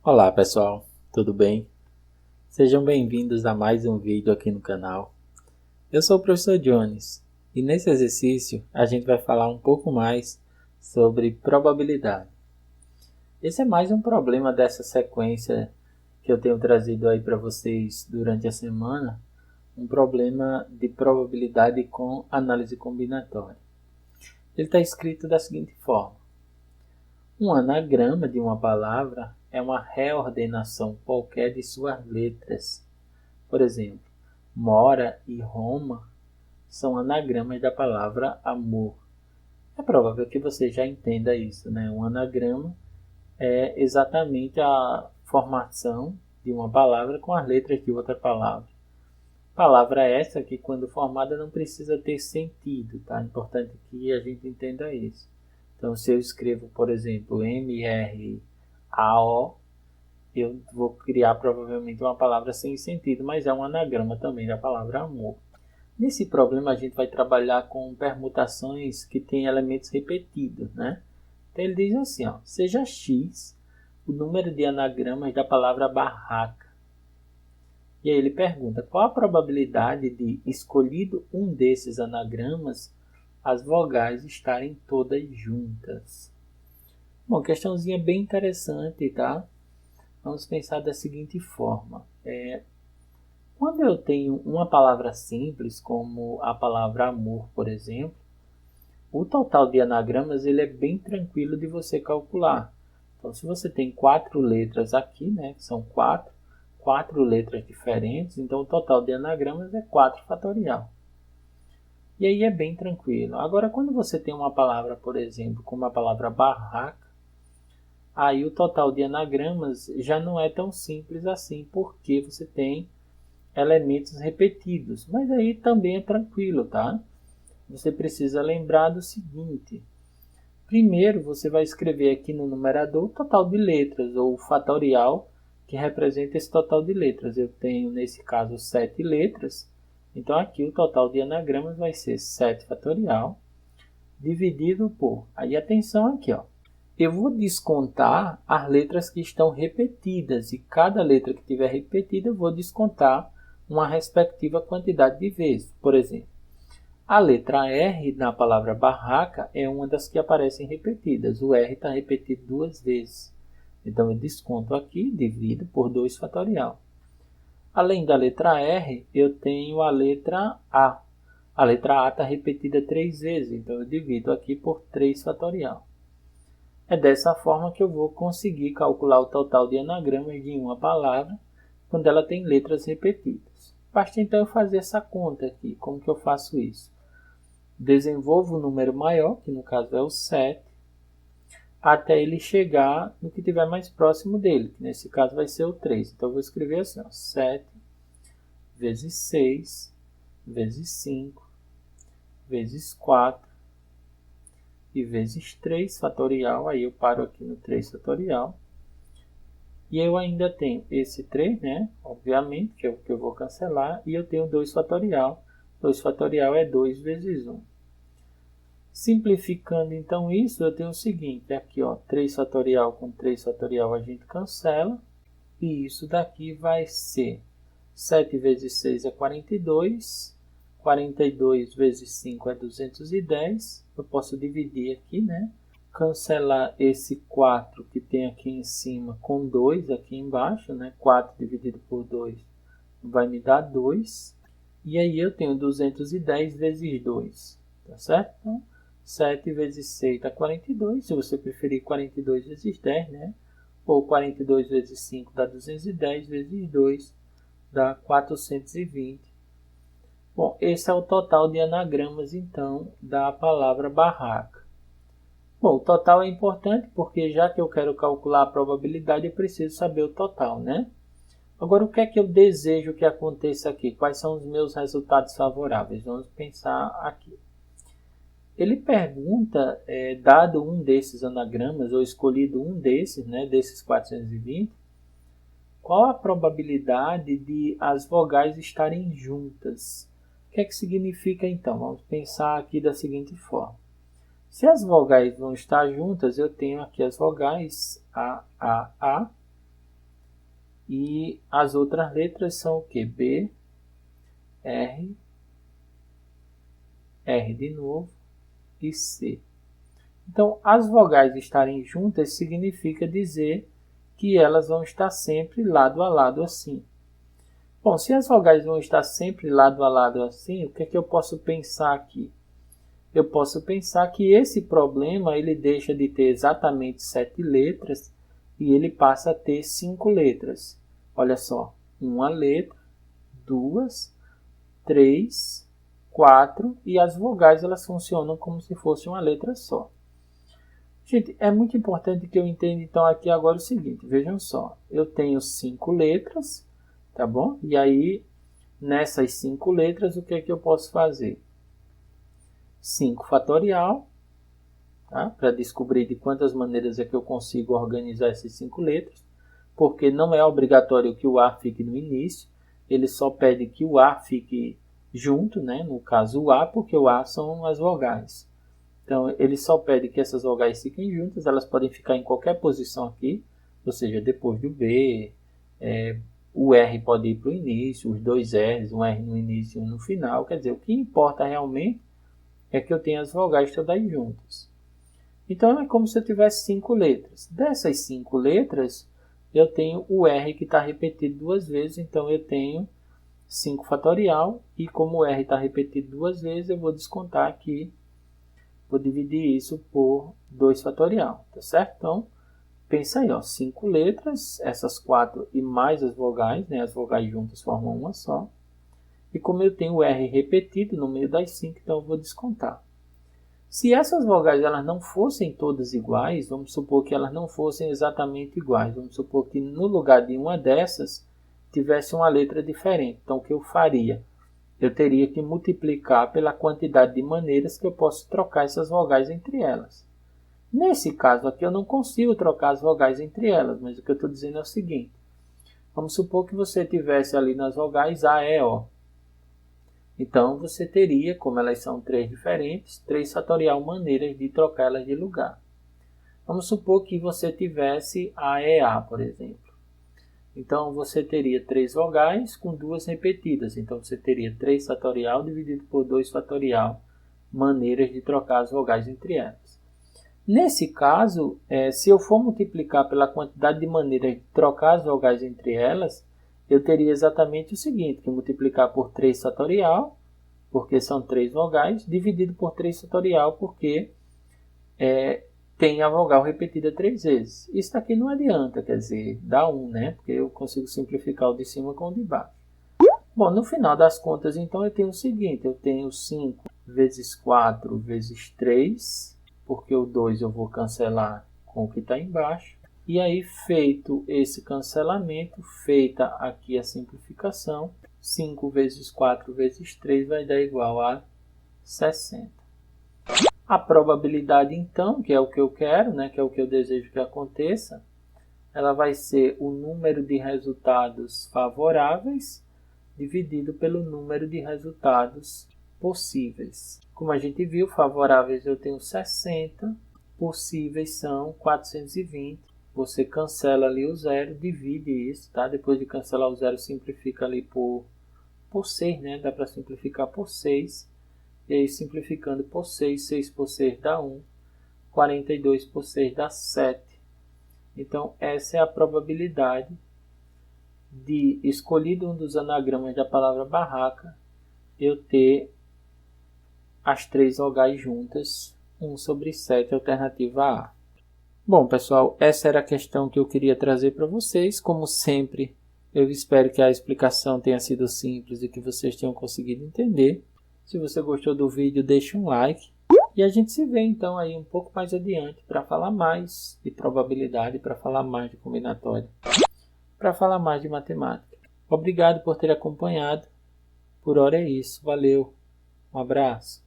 Olá pessoal, tudo bem? Sejam bem-vindos a mais um vídeo aqui no canal. Eu sou o professor Jones e nesse exercício a gente vai falar um pouco mais sobre probabilidade. Esse é mais um problema dessa sequência que eu tenho trazido aí para vocês durante a semana, um problema de probabilidade com análise combinatória. Ele está escrito da seguinte forma: um anagrama de uma palavra é uma reordenação qualquer de suas letras. Por exemplo, Mora e Roma são anagramas da palavra amor. É provável que você já entenda isso, né? Um anagrama é exatamente a formação de uma palavra com as letras de outra palavra. Palavra essa que, quando formada, não precisa ter sentido, tá? É importante que a gente entenda isso. Então, se eu escrevo, por exemplo, MRAO, eu vou criar provavelmente uma palavra sem sentido, mas é um anagrama também da palavra amor. Nesse problema, a gente vai trabalhar com permutações que têm elementos repetidos, né? Então, ele diz assim, ó, seja x o número de anagramas da palavra barraca. E aí ele pergunta, qual a probabilidade de, escolhido um desses anagramas, as vogais estarem todas juntas? Bom, questãozinha bem interessante, tá? Vamos pensar da seguinte forma. Quando eu tenho uma palavra simples, como a palavra amor, por exemplo, o total de anagramas ele é bem tranquilo de você calcular. Então, se você tem 4 letras aqui, né, que são quatro letras diferentes, então o total de anagramas é 4 fatorial. E aí é bem tranquilo. Agora, quando você tem uma palavra, por exemplo, como a palavra barraca, aí o total de anagramas já não é tão simples assim, porque você tem elementos repetidos. Mas aí também é tranquilo, tá? Você precisa lembrar do seguinte. Primeiro, você vai escrever aqui no numerador o total de letras, ou o fatorial, que representa esse total de letras. Eu tenho, nesse caso, 7 letras. Então, aqui o total de anagramas vai ser 7 fatorial, dividido por... Aí, atenção aqui, ó. Eu vou descontar as letras que estão repetidas. E cada letra que estiver repetida, eu vou descontar uma respectiva quantidade de vezes. Por exemplo, a letra R na palavra barraca é uma das que aparecem repetidas. O R está repetido 2 vezes. Então, eu desconto aqui, divido por 2 fatorial. Além da letra R, eu tenho a letra A. A letra A está repetida 3 vezes, então eu divido aqui por 3 fatorial. É dessa forma que eu vou conseguir calcular o total de anagramas de uma palavra quando ela tem letras repetidas. Basta então eu fazer essa conta aqui. Como que eu faço isso? Desenvolvo o número maior, que no caso é o 7, até ele chegar no que estiver mais próximo dele, que nesse caso vai ser o 3. Então eu vou escrever assim, ó, 7 vezes 6 vezes 5 vezes 4 e vezes 3 fatorial. Aí eu paro aqui no 3 fatorial. E eu ainda tenho esse 3, né? Obviamente, que é o que eu vou cancelar. E eu tenho 2 fatorial. 2 fatorial é 2 vezes 1. Simplificando então isso, eu tenho o seguinte. Aqui, ó, 3 fatorial com 3 fatorial a gente cancela. E isso daqui vai ser 7 vezes 6 é 42. 42 vezes 5 é 210. Eu posso dividir aqui, né? Cancelar esse 4 que tem aqui em cima com 2 aqui embaixo, né? 4 dividido por 2 vai me dar 2. E aí eu tenho 210 vezes 2, tá certo? Então, 7 vezes 6 dá 42, se você preferir 42 vezes 10, né? Ou 42 vezes 5 dá 210 vezes 2 dá 420. Bom, esse é o total de anagramas, então, da palavra barraca. Bom, o total é importante porque já que eu quero calcular a probabilidade, eu preciso saber o total, né? Agora, o que é que eu desejo que aconteça aqui? Quais são os meus resultados favoráveis? Vamos pensar aqui. Ele pergunta, dado um desses anagramas, ou escolhido um desses, né, desses 420, qual a probabilidade de as vogais estarem juntas? O que é que significa então? Vamos pensar aqui da seguinte forma. Se as vogais vão estar juntas, eu tenho aqui as vogais A, E as outras letras são o que? B, R, R de novo e C. Então, as vogais estarem juntas significa dizer que elas vão estar sempre lado a lado assim. Bom, se as vogais vão estar sempre lado a lado assim, o que é que eu posso pensar aqui? Eu posso pensar que esse problema ele deixa de ter exatamente 7 letras e ele passa a ter 5 letras. Olha só, uma letra, 2, 3, 4 e as vogais elas funcionam como se fosse uma letra só. Gente, é muito importante que eu entenda então aqui agora o seguinte, vejam só, eu tenho 5 letras, tá bom? E aí, nessas 5 letras, o que é que eu posso fazer? 5 fatorial, tá? Para descobrir de quantas maneiras é que eu consigo organizar essas 5 letras, porque não é obrigatório que o A fique no início, ele só pede que o A fique junto, né? No caso o A, porque o A são as vogais. Então, ele só pede que essas vogais fiquem juntas, elas podem ficar em qualquer posição aqui, ou seja, depois do B, o R pode ir para o início, os dois R's, um R no início e um no final, quer dizer, o que importa realmente é que eu tenha as vogais todas juntas. Então, é como se eu tivesse 5 letras. Dessas 5 letras, eu tenho o R que está repetido 2 vezes, então eu tenho 5 fatorial, e como o R está repetido 2 vezes, eu vou descontar aqui. Vou dividir isso por 2 fatorial, tá certo? Então, pensa aí, ó, 5 letras, essas 4 e mais as vogais, né? As vogais juntas formam uma só. E como eu tenho o R repetido no meio das 5, então eu vou descontar. Se essas vogais elas não fossem todas iguais, vamos supor que elas não fossem exatamente iguais. Vamos supor que no lugar de uma dessas, tivesse uma letra diferente. Então, o que eu faria? Eu teria que multiplicar pela quantidade de maneiras que eu posso trocar essas vogais entre elas. Nesse caso aqui eu não consigo trocar as vogais entre elas, mas o que eu estou dizendo é o seguinte. Vamos supor que você tivesse ali nas vogais A, E, O. Então você teria, como elas são 3 diferentes, 3 fatorial maneiras de trocá-las de lugar. Vamos supor que você tivesse A, E, A, por exemplo. Então, você teria 3 vogais com 2 repetidas. Então, você teria 3 fatorial dividido por 2 fatorial maneiras de trocar as vogais entre elas. Nesse caso, se eu for multiplicar pela quantidade de maneiras de trocar as vogais entre elas, eu teria exatamente o seguinte, que multiplicar por 3 fatorial, porque são 3 vogais, dividido por 3 fatorial, porque tem a vogal repetida 3 vezes. Isso daqui não adianta, quer dizer, dá 1, né? Porque eu consigo simplificar o de cima com o de baixo. Bom, no final das contas, então, eu tenho o seguinte. Eu tenho 5 vezes 4 vezes 3, porque o 2 eu vou cancelar com o que está embaixo. E aí, feito esse cancelamento, feita aqui a simplificação, 5 vezes 4 vezes 3 vai dar igual a 60. A probabilidade, então, que é o que eu quero, né, que é o que eu desejo que aconteça, ela vai ser o número de resultados favoráveis dividido pelo número de resultados possíveis. Como a gente viu, favoráveis eu tenho 60, possíveis são 420. Você cancela ali o zero, divide isso, tá? Depois de cancelar o zero, simplifica ali por 6, né? Dá para simplificar por 6. E aí, simplificando por 6, 6 por 6 dá 1, 42 por 6 dá 7. Então, essa é a probabilidade de, escolhido um dos anagramas da palavra barraca, eu ter as 3 vogais juntas, 1 sobre 7, alternativa A. Bom, pessoal, essa era a questão que eu queria trazer para vocês. Como sempre, eu espero que a explicação tenha sido simples e que vocês tenham conseguido entender. Se você gostou do vídeo, deixe um like. E a gente se vê então aí um pouco mais adiante para falar mais de probabilidade, para falar mais de combinatória, para falar mais de matemática. Obrigado por ter acompanhado. Por hora é isso. Valeu. Um abraço.